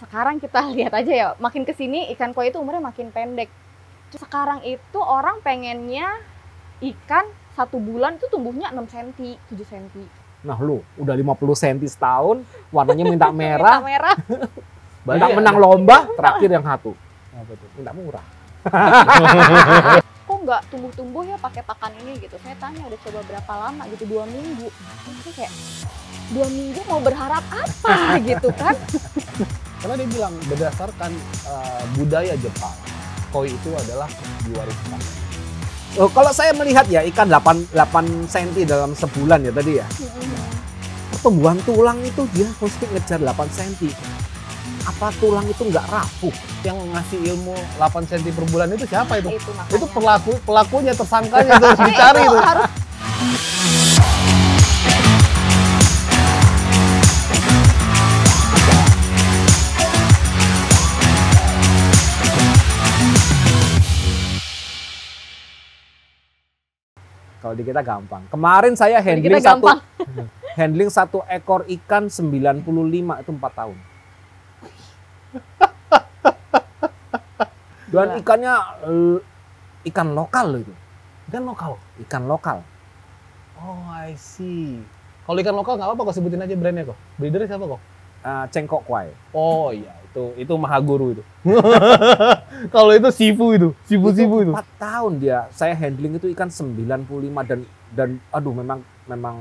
sekarang kita lihat aja ya, makin kesini ikan koi itu umurnya makin pendek. Sekarang itu orang pengennya ikan 1 bulan itu tumbuhnya 6 cm, 7 cm. Nah lu, udah 50 cm setahun, warnanya minta merah, Minta merah. minta menang lomba, terakhir yang satu. Apa tuh? Minta murah. Kok nggak tumbuh-tumbuh ya pakai pakan ini gitu. Saya tanya udah coba berapa lama gitu, 2 minggu. Terus kayak 2 minggu mau berharap apa gitu kan? Karena dia bilang berdasarkan budaya Jepang, koi itu adalah diwariskan. Oh, kalau saya melihat ya ikan 8 cm dalam sebulan ya tadi ya. Pertumbuhan tulang itu dia mesti ngejar 8 cm. Apa tulang itu nggak rapuh? Yang ngasih ilmu 8 cm per bulan itu siapa itu? Itu makanya. Itu pelakunya, tersangkanya itu harus dicari itu. Harus. Kalau di kita gampang. Kemarin saya Jadi handling kita gampang. handling 1 ekor ikan 95 itu 4 tahun. Dan Gila. ikannya ikan lokal loh itu. Ikan lokal. Ikan lokal. Oh, I see. Kalau ikan lokal nggak apa-apa kok, sebutin aja brandnya kok. Breedernya siapa kok? Cengkok kuai. Oh iya, itu Mahaguru itu. Kalau itu Shifu itu. Shifu itu. 4 tahun dia. Saya handling itu ikan 95 dan aduh memang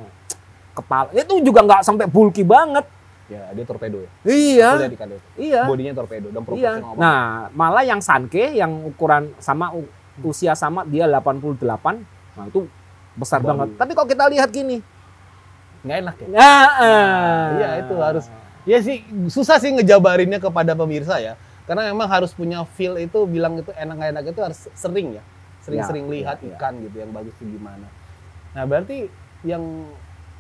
kepala. Itu juga nggak sampai bulky banget. Ya, dia torpedo ya. Iya. Aku lihat ikan itu. Iya. Bodinya torpedo dan Iya. proporsional banget. Nah, malah yang sanke yang ukuran sama usia sama dia 88. Nah, itu besar Baru. banget. Tapi kalau kita lihat gini, Nggak enak ya? iya Iya, itu harus. Ya sih, susah sih ngejabarinnya kepada pemirsa ya. Karena memang harus punya feel itu, bilang itu enak nggak enak itu harus sering ya. Sering-sering Ya, lihat ya. ikan gitu yang bagus itu gimana. Nah, berarti yang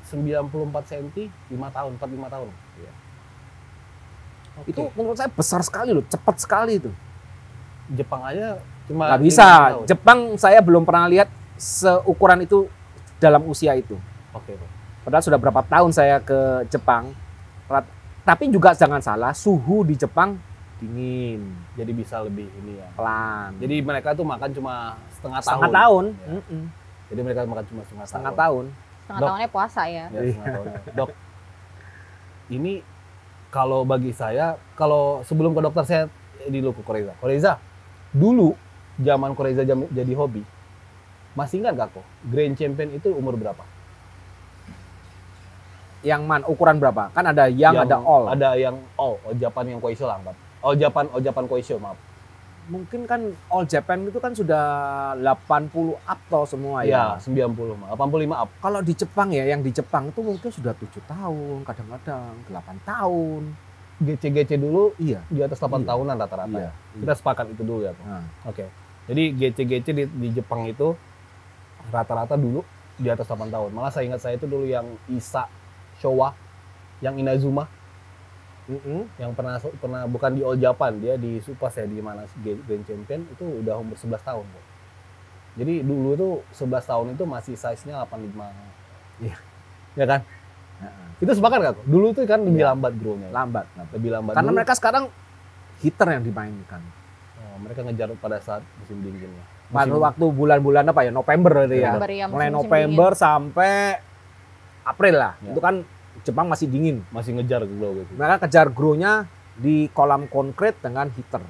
94 cm 5 tahun, 4-5 tahun. Iya. Oke. Itu menurut saya besar sekali loh, cepat sekali itu. Jepang aja cuma Nggak 5 bisa. tahun. Jepang saya belum pernah lihat seukuran itu dalam usia itu. Oke, Pak. Padahal sudah berapa tahun saya ke Jepang. Tapi juga jangan salah, suhu di Jepang dingin, Jadi bisa lebih ini ya. pelan. Jadi mereka tuh makan cuma setengah setengah tahun. tahun. Ya. Mm-mm. Jadi mereka makan cuma setengah Setengah tahun. tahun. Setengah Dok. tahunnya puasa ya. Ya, setengah tahun. Dok, ini kalau bagi saya, kalau sebelum ke dokter saya dulu ke Koreza. Koreza, dulu zaman Koreza jadi hobi, masih ingat gak kok? Grand Champion itu umur berapa? Yang man ukuran berapa? Kan ada yang ada all. Ada yang all Japan yang Koisho lah anggap. All Japan Koisho, maaf. Mungkin kan all Japan itu kan sudah 80 up toh semua Ya, ya. 90, 85 up. Kalau di Jepang ya, yang di Jepang itu mungkin sudah 7 tahun, kadang-kadang 8 tahun. GC dulu Iya. di atas 8 Iya. tahunan rata-rata Iya. ya. Kita sepakat itu dulu ya, Pak. Nah, Oke. Jadi GC di Jepang itu rata-rata dulu di atas 8 tahun. Malah saya ingat saya itu dulu yang Isa Showa, yang Inazuma, yang pernah bukan di All Japan, dia di Supas ya, di mana Grand Champion itu udah umur 11 tahun, Pak. Jadi dulu itu 11 tahun itu masih size-nya 85. Iya. Ya kan? Nah, Itu sepakat nggak kok? Dulu tuh kan lebih Iya. lambat grow-nya. lambat. Lebih lambat. Karena dulu, mereka sekarang heater yang dimainkan. mereka ngejar pada saat musim dinginnya. Pada waktu bulan-bulan apa ya? November itu ya. November ya, Mulai musim-musim November sampai April lah. Ya. Itu kan Jepang masih dingin. Masih ngejar grow gitu. Mereka kejar grow-nya di kolam konkret dengan heater.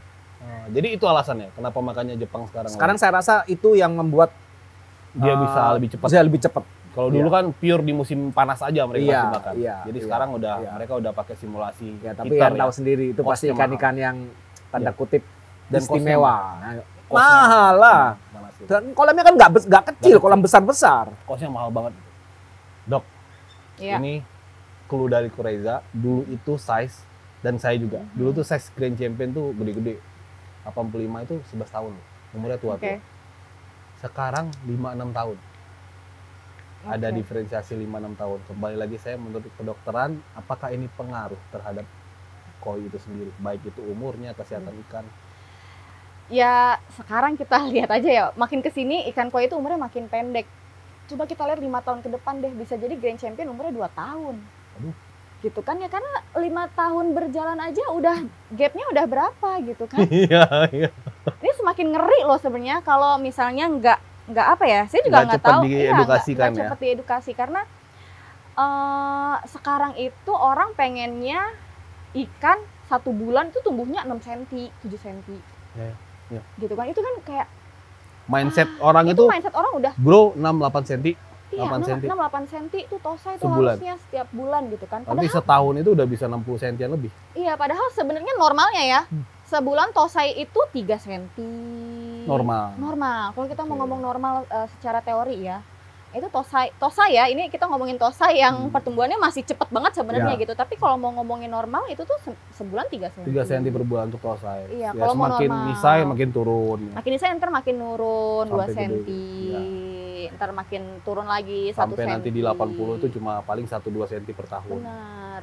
Jadi itu alasannya kenapa makanya Jepang sekarang Sekarang saya rasa itu yang membuat dia bisa lebih cepat. Bisa lebih cepat. Kalau dulu Iya. kan pure di musim panas aja mereka Iya, masih makan. iya, Jadi iya, sekarang iya. mereka udah pakai simulasi. Ya, tapi heater yang tahu sendiri itu pasti Costnya ikan-ikan yang tanda Iya. kutip Dan istimewa. Costnya Mahal lah. Panas itu. Dan kolamnya kan nggak kecil, kecil. kolam besar-besar. Costnya mahal banget. Dok, Iya. ini clue dari Koreza. Dulu itu size dan saya juga. Dulu tuh size Grand Champion tuh gede-gede. 85 itu 11 tahun. Umurnya tua-tua. Oke. Sekarang 5-6 tahun. Ada Oke. diferensiasi 5-6 tahun. Kembali lagi saya menurut kedokteran, apakah ini pengaruh terhadap koi itu sendiri? Baik itu umurnya, kesehatan ikan. Ya sekarang kita lihat aja ya, makin kesini ikan koi itu umurnya makin pendek. Coba kita lihat 5 tahun ke depan deh, bisa jadi Grand Champion umurnya 2 tahun. Aduh. gitu kan ya, karena 5 tahun berjalan aja udah gapnya udah berapa gitu kan. Iya, iya. Ini semakin ngeri loh sebenarnya kalau misalnya nggak apa ya, saya juga nggak Nggak cepat tahu, diedukasikan nggak ya. cepat diedukasi karena sekarang itu orang pengennya ikan 1 bulan itu tumbuhnya 6 cm, 7 cm. Ya, ya. Gitu kan, itu kan kayak Mindset orang itu, mindset orang udah bro, 6-8 cm. iya 8 cm. 6-8 cm itu tosai itu Sebulan. harusnya setiap bulan gitu kan. Tapi Padahal setahun itu udah bisa 60 cm lebih. iya, padahal sebenarnya normalnya ya sebulan tosai itu 3 cm. Normal. Normal. Kalau kita mau Oke. ngomong normal secara teori ya, itu tosai ya. Ini kita ngomongin tosai yang pertumbuhannya masih cepet banget sebenarnya Ya. gitu. Tapi kalau mau ngomongin normal itu tuh sebulan 3 cm. 3 cm per bulan untuk tosai. Iya, Ya, kalau mau semakin normal. nisai makin turun. Makin saya ntar makin nurun 2 Sampai cm. gede, ya. Ntar makin turun lagi 1 Sampai cm. nanti di 80 itu cuma paling 1-2 cm per tahun.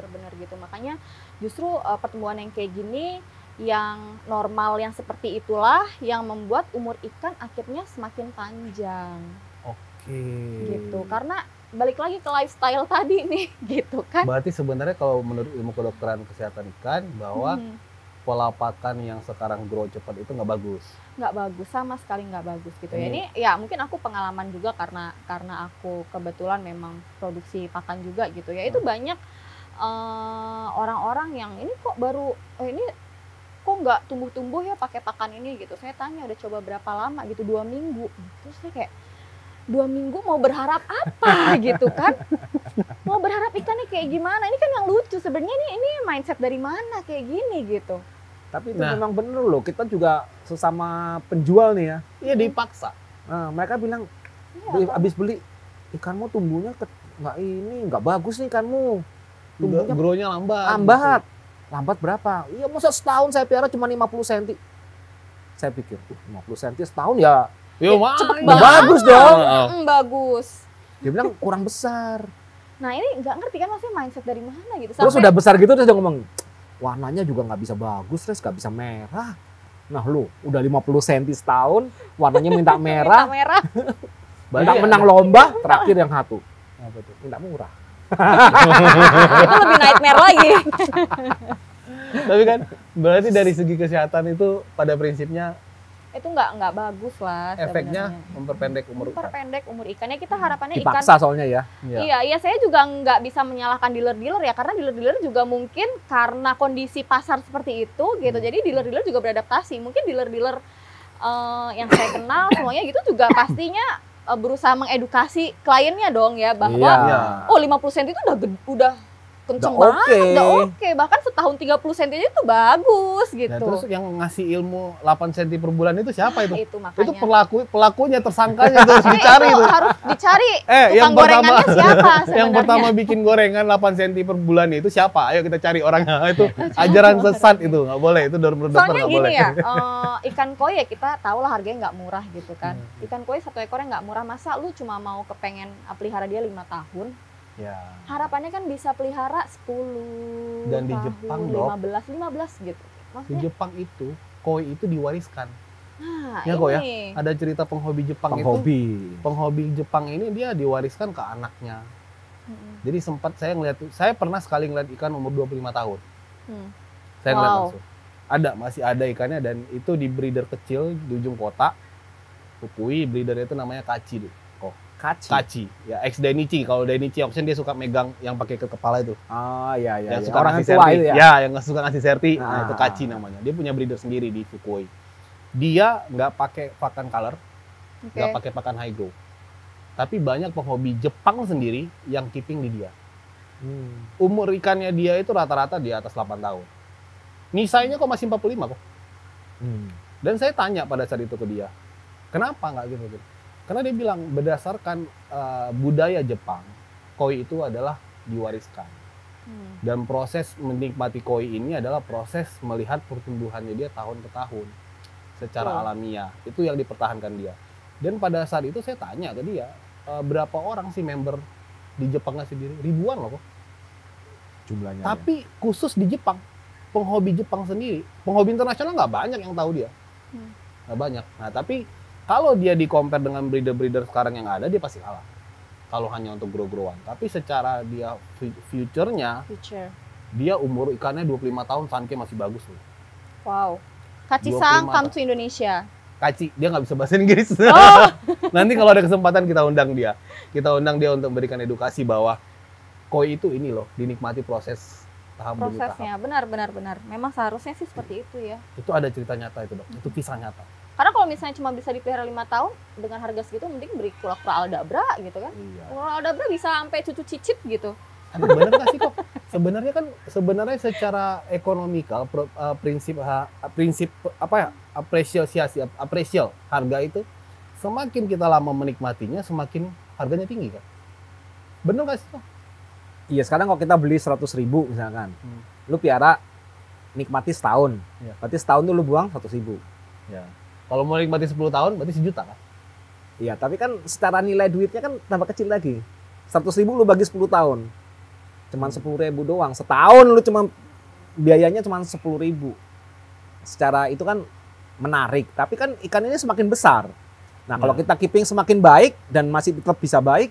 Benar gitu. Makanya justru pertumbuhan yang kayak gini, yang normal yang seperti itulah yang membuat umur ikan akhirnya semakin panjang. Oke. Gitu. Karena balik lagi ke lifestyle tadi nih, gitu kan. Berarti sebenarnya kalau menurut ilmu kedokteran kesehatan ikan bahwa pola pakan yang sekarang grow cepat itu nggak bagus. Nggak bagus, sama sekali nggak bagus gitu ya. Ini- Ini ya mungkin aku pengalaman juga karena aku kebetulan memang produksi pakan juga gitu ya. Itu banyak orang-orang yang ini kok baru ini kok nggak tumbuh-tumbuh ya pakai pakan ini gitu. Saya tanya udah coba berapa lama gitu, 2 minggu. Terus saya kayak 2 minggu mau berharap apa gitu kan? Mau berharap ikannya kayak gimana? Ini kan yang lucu sebenarnya, ini mindset dari mana kayak gini gitu. Tapi itu Nah. memang bener loh, kita juga sesama penjual nih ya. Iya dipaksa. Nah, mereka bilang, Iya, habis beli, ikanmu tumbuhnya nggak bagus nih ikanmu. Tumbuhnya Grow-nya lambat. lambat. Lambat berapa? Iya, masa setahun saya piara cuma 50 cm. Saya pikir, 50 cm setahun ya Yo, cepet udah bagus dong. Bagus. Dia bilang kurang besar. Nah ini nggak ngerti kan maksudnya mindset dari mana gitu. Terus Sampai- udah besar gitu terus dia ngomong, warnanya juga nggak bisa bagus, Res, nggak bisa merah. Nah lu, udah 50 cm setahun, warnanya minta minta merah, merah. minta menang lomba, terakhir yang satu, Apa tuh? minta murah. Itu lebih nightmare lagi. Tapi kan berarti dari segi kesehatan itu pada prinsipnya Itu nggak bagus lah. efeknya sebenarnya. memperpendek umur ikan. Memperpendek umur ikannya. Kita harapannya ikan. Dipaksa soalnya ya. Iya. Iya, saya juga nggak bisa menyalahkan dealer-dealer ya, karena dealer-dealer juga mungkin karena kondisi pasar seperti itu gitu. Jadi dealer-dealer juga beradaptasi. Mungkin dealer-dealer yang saya kenal semuanya gitu juga pastinya berusaha mengedukasi kliennya dong ya bahwa Iya. oh 50 cm itu udah kenceng Udah banget, oke. udah oke. Bahkan setahun 30 cm aja itu bagus gitu. Nah, terus yang ngasih ilmu 8 cm per bulan itu siapa itu? Itu makanya. Itu pelakunya, tersangkanya itu harus dicari itu itu. harus dicari yang tukang pertama gorengannya siapa sebenarnya. yang pertama bikin gorengan 8 cm per bulan itu siapa? Ayo kita cari orangnya. Itu ajaran sesat itu, nggak boleh. Itu dokter Soalnya nggak gini boleh. ya, ikan koi ya kita tahu lah harganya nggak murah gitu kan. Ikan koi 1 ekornya nggak murah, masa lu cuma mau kepengen pelihara dia 5 tahun, Ya. harapannya kan bisa pelihara 10 Dan di tahun, Jepang, Dok. 15 gitu. Di Maksudnya, Jepang itu koi itu diwariskan. nah Ya, kok ya? ini. Ada cerita penghobi Jepang itu. Penghobi Jepang ini dia diwariskan ke anaknya. Mm-mm. Jadi sempat saya pernah sekali ngeliat ikan umur 25 tahun. Hmm. Saya ngeliat Wow. langsung. Masih ada ikannya dan itu di breeder kecil di ujung kota. Fukui, breedernya itu namanya Kachi. Kachi. Ya, ex Dainichi. Kalau Dainichi auction dia suka megang yang pakai ke kepala itu. Ah, iya, iya. Yang iya. suka Orang ngasih tua serti. itu ya. Ya, yang suka ngasih serti. Nah, Ah. itu Kachi namanya. Dia punya breeder sendiri di Fukui. Dia nggak pakai pakan color, Oke. nggak pakai pakan high grow. Tapi banyak penghobi Jepang sendiri yang keeping di dia. Umur ikannya dia itu rata-rata di atas 8 tahun. Nisainya kok masih 45 kok. Dan saya tanya pada saat itu ke dia, kenapa nggak gitu? Karena dia bilang berdasarkan budaya Jepang, koi itu adalah diwariskan. Hmm. Dan proses menikmati koi ini adalah proses melihat pertumbuhannya dia tahun ke tahun secara Betul. alamiah. Itu yang dipertahankan dia. Dan pada saat itu saya tanya ke dia, berapa orang sih member di Jepangnya sendiri? Ribuan loh kok. Jumlahnya. Tapi khusus di Jepang, penghobi Jepang sendiri, penghobi internasional nggak banyak yang tahu dia. Hmm. Nggak banyak. Nah, tapi kalau dia di compare dengan breeder-breeder sekarang yang ada, dia pasti kalah. kalau hanya untuk grow-growan. Tapi secara dia future-nya, Future. dia umur ikannya 25 tahun, sanke masih bagus loh. Wow. Kaci-san 25 come to Indonesia. Kaci, dia nggak bisa bahasa Inggris. Oh. Nanti kalau ada kesempatan kita undang dia. Kita undang dia untuk memberikan edukasi bahwa koi itu ini loh, dinikmati proses tahap demi tahap. Prosesnya benar. Memang seharusnya sih seperti itu ya. Itu ada cerita nyata itu, Dok. Itu kisah nyata. Karena kalau misalnya cuma bisa dipelihara 5 tahun dengan harga segitu, mending beri kura-kura aldabra gitu kan. Iya. Kura aldabra bisa sampai cucu cicit gitu. Aduh, bener nggak sih kok? Sebenarnya secara ekonomikal prinsip apa ya, apresial harga itu semakin kita lama menikmatinya semakin harganya tinggi kan? Bener nggak sih kok? Iya, sekarang kalau kita beli 100.000 misalkan, lu piara nikmati setahun, Iya. berarti setahun tuh lu buang 100.000. Ya. Kalau mau nikmati 10 tahun berarti 1 juta kan? Iya, tapi kan secara nilai duitnya kan tambah kecil lagi. 100.000 lu bagi 10 tahun, cuman 10.000 doang. Setahun lu cuma biayanya cuma 10.000. Secara itu kan menarik, tapi kan ikan ini semakin besar. Nah, kalau Ya. kita keeping semakin baik dan masih tetap bisa baik,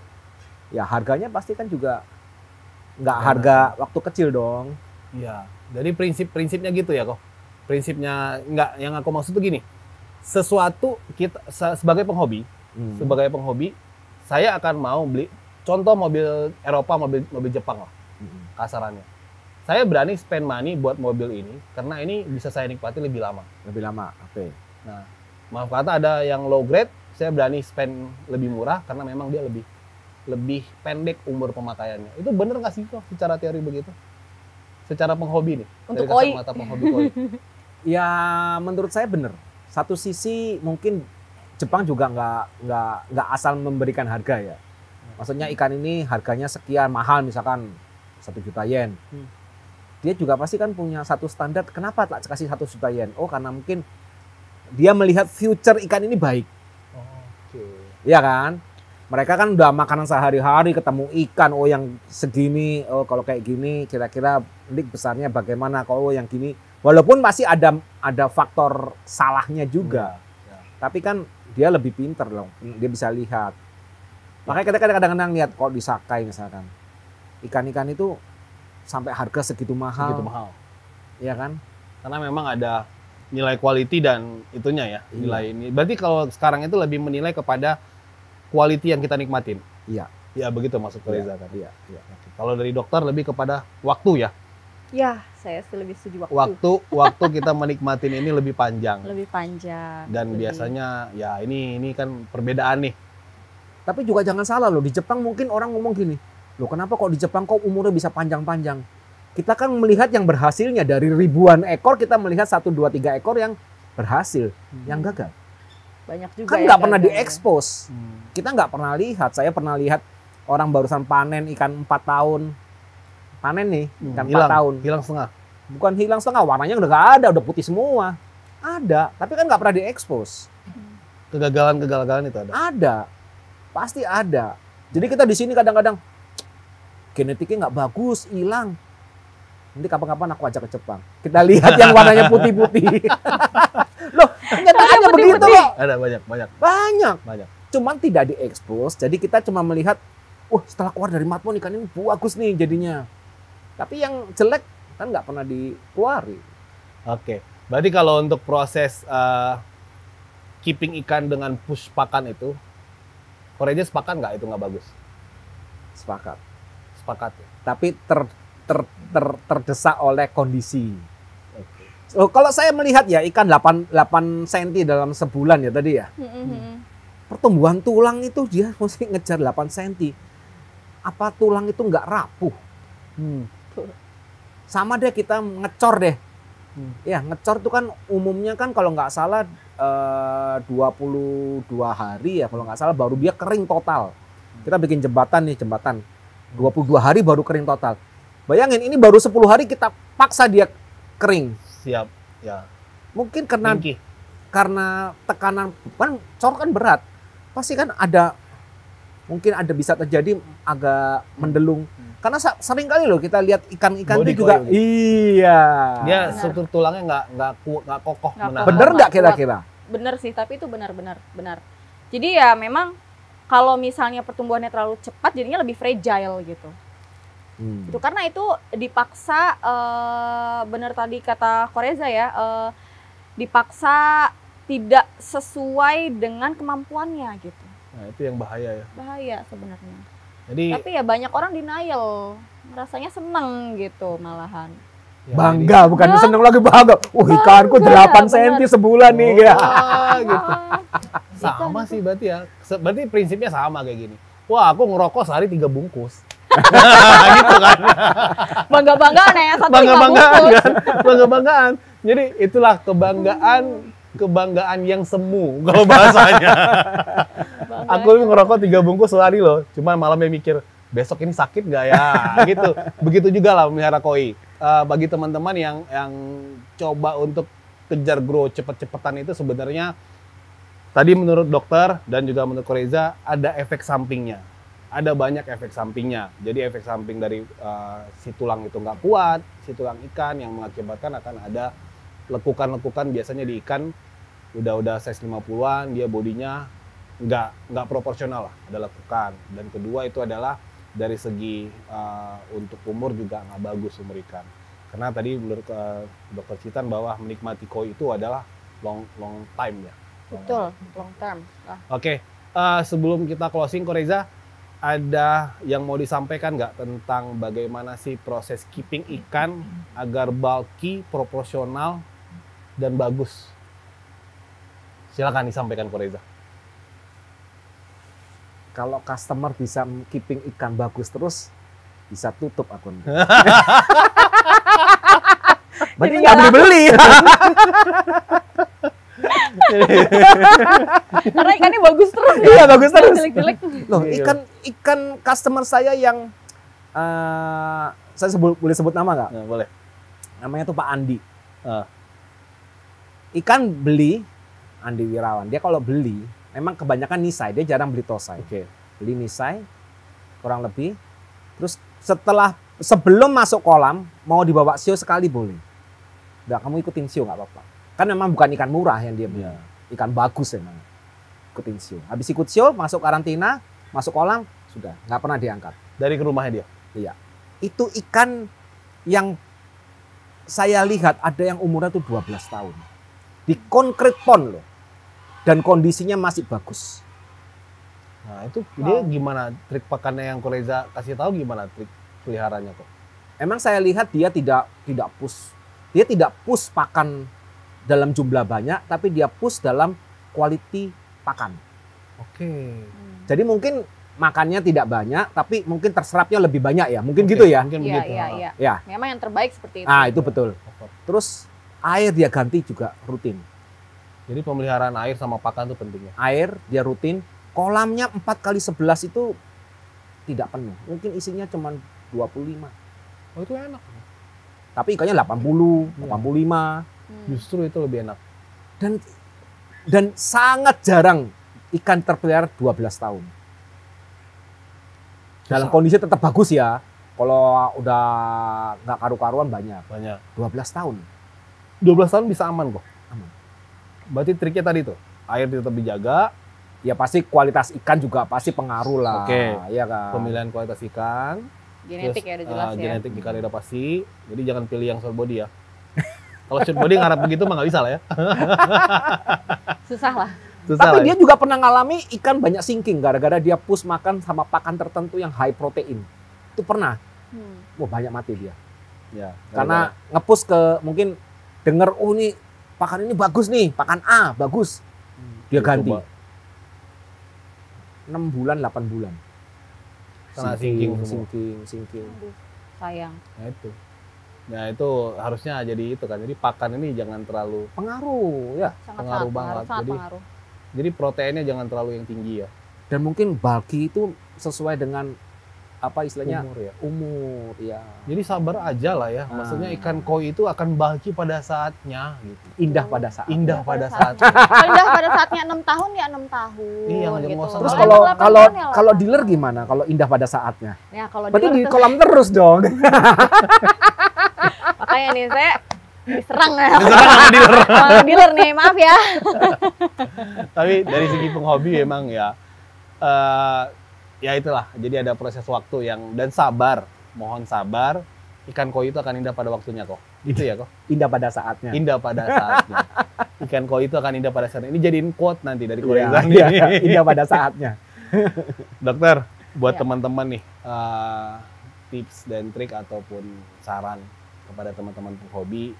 ya harganya pasti kan juga nggak harga waktu kecil dong. Iya. Jadi prinsipnya gitu ya kok. Prinsipnya nggak, yang aku maksud tuh gini. Sesuatu kita sebagai penghobi, saya akan mau beli contoh mobil Eropa, mobil Jepang lah kasarannya. Saya berani spend money buat mobil ini karena ini bisa saya nikmati lebih lama. Lebih lama, oke. Nah, maaf kata ada yang low grade, saya berani spend lebih murah karena memang dia lebih pendek umur pemakaiannya. Itu bener nggak sih kok secara teori begitu? Secara penghobi nih, Untuk dari koi. kacamata penghobi koi. Ya menurut saya benar. Satu sisi mungkin Jepang juga nggak asal memberikan harga ya. Maksudnya ikan ini harganya sekian mahal, misalkan 1 juta yen. Dia juga pasti kan punya satu standar. Kenapa tak kasih 1 juta yen? Oh, karena mungkin dia melihat future ikan ini baik. Oke. Iya kan? Mereka kan udah makanan sehari-hari, ketemu ikan, oh yang segini, oh kalau kayak gini kira-kira lik besarnya bagaimana, kalau yang gini. Walaupun pasti ada faktor salahnya juga. Ya. Tapi kan dia lebih pinter loh, dia bisa lihat. Makanya kita kadang-kadang lihat kalau di Sakai misalkan, ikan-ikan itu sampai harga segitu mahal. Segitu mahal. Iya kan? Karena memang ada nilai quality dan itunya ya, Iya. nilai ini. Berarti kalau sekarang itu lebih menilai kepada quality yang kita nikmatin. Iya. Ya begitu maksud Reza kan. Iya, iya. Oke. Kalau dari dokter lebih kepada waktu ya. Ya, saya sih lebih setuju waktu. Waktu kita menikmatin ini lebih panjang. Lebih panjang. Dan lebih- biasanya ya ini kan perbedaan nih. Tapi juga jangan salah loh, di Jepang mungkin orang ngomong gini, loh kenapa kok di Jepang kok umurnya bisa panjang-panjang? Kita kan melihat yang berhasilnya, dari ribuan ekor kita melihat 1, 2, 3 ekor yang berhasil, yang gagal. banyak juga Kan yang nggak pernah gagal. diekspos. Kita nggak pernah lihat, saya pernah lihat orang barusan panen ikan 4 tahun. Panen nih, ikan 4 tahun. Hilang setengah. Bukan hilang setengah, warnanya udah nggak ada, udah putih semua. Ada, tapi kan nggak pernah diekspos. Kegagalan itu ada. Ada, pasti ada. Jadi kita di sini kadang-kadang genetiknya nggak bagus, hilang. Nanti kapan-kapan aku ajak ke Jepang. Kita lihat yang warnanya putih-putih. Loh, kenyataannya begitu kok. Ada banyak. Banyak. Cuman tidak diekspos. Jadi kita cuma melihat, setelah keluar dari matmon ikan ini bagus nih jadinya. Tapi yang jelek kan nggak pernah dikeluarin. Oke. Berarti kalau untuk proses keeping ikan dengan push pakan itu, Koreja sepakat nggak itu nggak bagus? Sepakat. Sepakat ya? Tapi terdesak oleh kondisi. Oke. Oh, kalau saya melihat ya ikan 8 cm dalam sebulan ya tadi ya. Pertumbuhan tulang itu dia mesti ngejar 8 cm. Apa tulang itu nggak rapuh? Sama deh kita ngecor deh. Ya ngecor itu kan umumnya kan kalau nggak salah 22 hari ya kalau nggak salah baru dia kering total. Kita bikin jembatan 22 hari baru kering total. Bayangin ini baru 10 hari kita paksa dia kering. Siap. Ya. Mungkin karena Tinggi. tekanan kan cor kan berat. Pasti kan mungkin ada bisa terjadi agak mendelung. Karena sering kali loh kita lihat ikan-ikan Body itu juga coil. iya. Dia Benar. struktur tulangnya nggak kokoh Nggak menahan. kokoh. Bener nggak kuat. kira-kira? Bener sih, tapi itu benar. Jadi ya memang kalau misalnya pertumbuhannya terlalu cepat jadinya lebih fragile gitu. Itu karena itu dipaksa, bener tadi kata Koreza ya, dipaksa tidak sesuai dengan kemampuannya gitu. Nah, itu yang bahaya ya. Bahaya sebenarnya. Jadi Tapi ya banyak orang denial, rasanya seneng gitu malahan. ya, Bangga, bukan seneng lagi bangga. Ikanku 8 cm sebulan nih ya. gitu. Sama sih berarti ya. Berarti prinsipnya sama kayak gini. Wah, aku ngerokok sehari 3 bungkus. Gitu kan. Bangga-banggaan ya, satu Bangga-banggaan bungkus. kan. Bangga-banggaan. Jadi itulah kebanggaan yang semu kalau bahasanya. Aku ngerokok 3 bungkus sehari loh. Cuma malamnya mikir, besok ini sakit nggak ya? Gitu. Begitu juga lah melihara koi. Bagi teman-teman yang coba untuk kejar grow cepet-cepetan itu sebenarnya tadi menurut dokter dan juga menurut Koreza ada efek sampingnya. Ada banyak efek sampingnya. Jadi efek samping dari si tulang itu nggak kuat, si tulang ikan yang mengakibatkan akan ada lekukan-lekukan biasanya di ikan udah size 50-an, dia bodinya nggak proporsional lah, ada lekukan. Dan kedua itu adalah dari segi untuk umur juga nggak bagus umur ikan. Karena tadi menurut Dokter Citan bahwa menikmati koi itu adalah long time ya. Betul, long term. Oke, sebelum kita closing, Koreza, ada yang mau disampaikan nggak tentang bagaimana sih proses keeping ikan agar bulky, proporsional, dan bagus? Silakan disampaikan, Koreza. Kalau customer bisa keeping ikan bagus terus, bisa tutup akun. Berarti Jadi nggak beli-beli. Karena ikannya bagus terus ya. Iya, bagus terus. Jelek-jelek. Loh, ikan customer saya yang saya boleh sebut nama nggak? Nah, boleh. Namanya tuh Pak Andi. Ikan beli Andi Wirawan. Dia kalau beli memang kebanyakan nisai, dia jarang beli tosai. Oke. Beli nisai kurang lebih. Terus sebelum masuk kolam mau dibawa sio sekali boleh. Udah, kamu ikutin sio nggak apa-apa. Kan memang bukan ikan murah yang dia beli. Ya. Ikan bagus emang. Ikutin sio. Habis ikut sio, masuk karantina, masuk kolam, sudah nggak pernah diangkat. Dari ke rumahnya dia? Iya. Itu ikan yang saya lihat ada yang umurnya tuh 12 tahun. Di concrete pond loh. Dan kondisinya masih bagus. Nah, itu dia gimana trik pakannya yang Koreza kasih tahu, gimana trik peliharanya kok? Emang saya lihat dia tidak push. Dia tidak push pakan dalam jumlah banyak, tapi dia push dalam quality pakan. Oke. Jadi mungkin makannya tidak banyak, tapi mungkin terserapnya lebih banyak ya. Mungkin gitu ya. Mungkin Iya, begitu. iya. Ya. Memang yang terbaik seperti itu. Ah, itu betul. Terus air dia ganti juga rutin. Jadi pemeliharaan air sama pakan itu pentingnya. Air dia rutin. Kolamnya 4x11 itu tidak penuh. Mungkin isinya cuma 25. Oh, itu enak. Tapi ikannya 80, Iya. 85. Justru itu lebih enak. Dan sangat jarang ikan terpelihara 12 tahun. Dalam kondisi tetap bagus ya. Kalau udah nggak karu-karuan banyak. 12 tahun. 12 tahun bisa aman kok. Aman. Berarti triknya tadi tuh, air tetap dijaga, Ya pasti kualitas ikan juga pasti pengaruh lah. Oke. Ya kan. pemilihan kualitas ikan, Genetik ya udah jelas ya. genetik ikan udah pasti. Jadi jangan pilih yang short body ya. Kalau short body ngarap begitu mah nggak bisa lah ya. Susah lah. Susah Tapi lah ya. dia juga pernah ngalami ikan banyak sinking gara-gara dia push makan sama pakan tertentu yang high protein. Itu pernah. Wah, banyak mati dia. Ya, Karena nge-push ke mungkin denger, oh ini pakan ini bagus nih, pakan A bagus. Dia ganti. coba. 6 bulan, 8 bulan. Kena sinking semua. Sinking. Aduh, sayang. Nah itu harusnya jadi itu kan. Jadi pakan ini jangan terlalu, Pengaruh ya. Pengaruh banget. Sangat Jadi- pengaruh. jadi proteinnya jangan terlalu yang tinggi ya. Dan mungkin bulky itu sesuai dengan apa istilahnya Umur ya. umur ya. Jadi sabar aja lah ya. Maksudnya ikan koi itu akan bulky pada saatnya gitu. Indah pada saat. Indah pada pada saatnya. Kalau udah pada saatnya 6 tahun ya 6 tahun. Iya, nggak gitu. usah. Terus Kalau kalau 8 kalau tahun ya kalau 8 dealer tahun. gimana? Kalau indah pada saatnya? Ya kalau Berarti dealer di tuh- kolam terus dong. makanya nih saya diserang ya. Sama dealer. Sama dealer nih, maaf ya. Tapi dari segi penghobi emang ya Ya itulah, jadi ada proses waktu dan sabar, mohon sabar. Ikan koi itu akan indah pada waktunya kok. Itu ya kok. Indah pada saatnya. Indah pada saatnya. Ikan koi itu akan indah pada saatnya. Ini jadiin quote nanti dari Iya, Koreza. iya, indah pada saatnya. Dokter, buat Iya. teman-teman nih, tips dan trik ataupun saran kepada teman-teman penghobi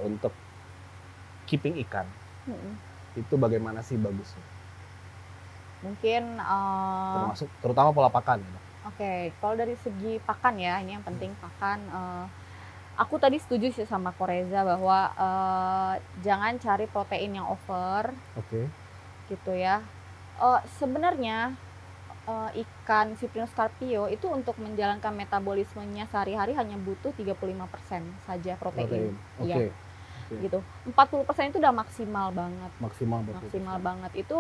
untuk keeping ikan, Mm-mm. itu bagaimana sih bagusnya? Mungkin Termasuk terutama pola pakan. Ya, Dok. Oke, kalau dari segi pakan ya, ini yang penting pakan. Aku tadi setuju sih sama Koreza bahwa jangan cari protein yang over, Oke. gitu ya. Sebenarnya ikan Cyprinus carpio itu untuk menjalankan metabolismenya sehari-hari hanya butuh 35% saja protein. Oke. Iya, gitu. 40% itu udah maksimal banget. Maksimal betul. Maksimal banget itu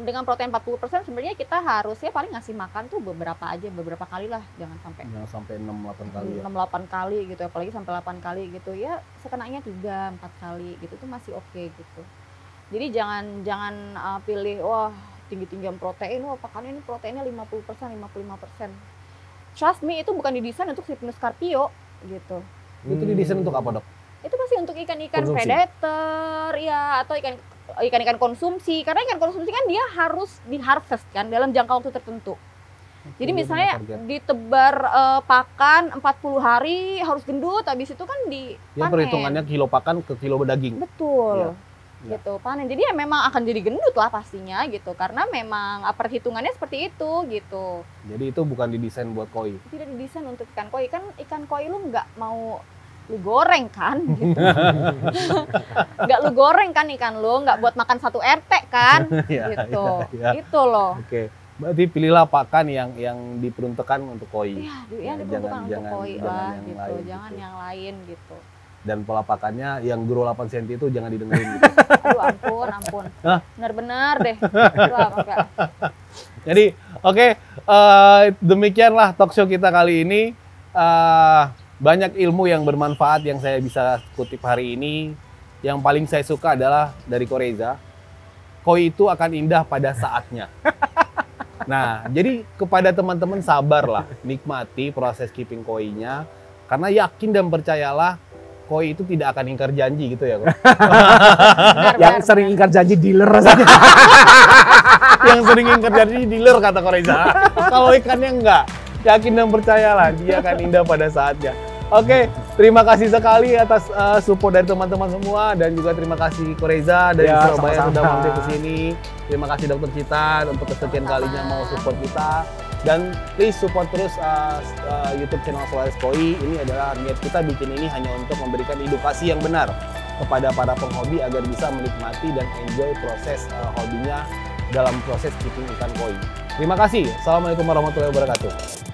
dengan protein 40% sebenarnya kita harusnya paling ngasih makan tuh beberapa kali lah, jangan sampai Jangan sampai 6-8 kali ya. 6-8 kali gitu, apalagi sampai 8 kali gitu ya, sekenanya 3-4 kali gitu tuh masih oke gitu. Jadi jangan pilih wah tinggi-tinggian protein, wah pakannya ini proteinnya 50%, 55%. Trust me, itu bukan didesain untuk Cyprinus carpio gitu. Itu didesain untuk apa, Dok? Itu pasti untuk ikan-ikan Konsumsi. predator ya, atau ikan-ikan konsumsi, karena ikan konsumsi kan dia harus di-harvest kan dalam jangka waktu tertentu. Jadi Dia misalnya punya target. ditebar pakan 40 hari harus gendut, habis itu kan Ya dipanen. perhitungannya kilo pakan ke kilo daging. Betul. Iya. Gitu, panen. Jadi ya memang akan jadi gendut lah pastinya gitu, karena memang perhitungannya seperti itu gitu. Jadi itu bukan didesain buat koi. Tidak didesain untuk ikan koi, kan ikan koi lu nggak mau lu goreng kan gitu. Nggak lu goreng kan ikan lu, nggak buat makan satu RT kan Iya, gitu. iya, iya. Itu loh. Oke. Berarti pilihlah pakan yang diperuntukkan untuk koi. Iya, Ya, yang diperuntukkan untuk jangan- koi jangan lah yang gitu. lain Jangan gitu. yang lain gitu. Dan pola pakannya yang guru 8 cm itu jangan didengerin gitu. Aduh ampun. Hah? Bener-bener deh. Aduh, enggak. Jadi, oke, demikianlah talk show kita kali ini. Banyak ilmu yang bermanfaat yang saya bisa kutip hari ini. Yang paling saya suka adalah dari Koreza. Koi itu akan indah pada saatnya. Nah, jadi kepada teman-teman sabarlah, nikmati proses keeping koinya. Karena yakin dan percayalah, koi itu tidak akan ingkar janji gitu ya kok. Yang sering ingkar janji dealer rasanya. Yang sering ingkar janji dealer kata Koreza. Kalau ikannya enggak, yakin dan percayalah dia akan indah pada saatnya. Oke, terima kasih sekali atas support dari teman-teman semua dan juga terima kasih Koreza dari Ya, Surabaya sama-sama. sudah mampir ke sini. Terima kasih Dokter Cita untuk kesekian kalinya mau support kita. Dan please support terus YouTube channel Solaris Koi. Ini adalah niat kita bikin ini hanya untuk memberikan edukasi yang benar kepada para penghobi agar bisa menikmati dan enjoy proses hobinya dalam proses keeping ikan koi. Terima kasih. Assalamualaikum warahmatullahi wabarakatuh.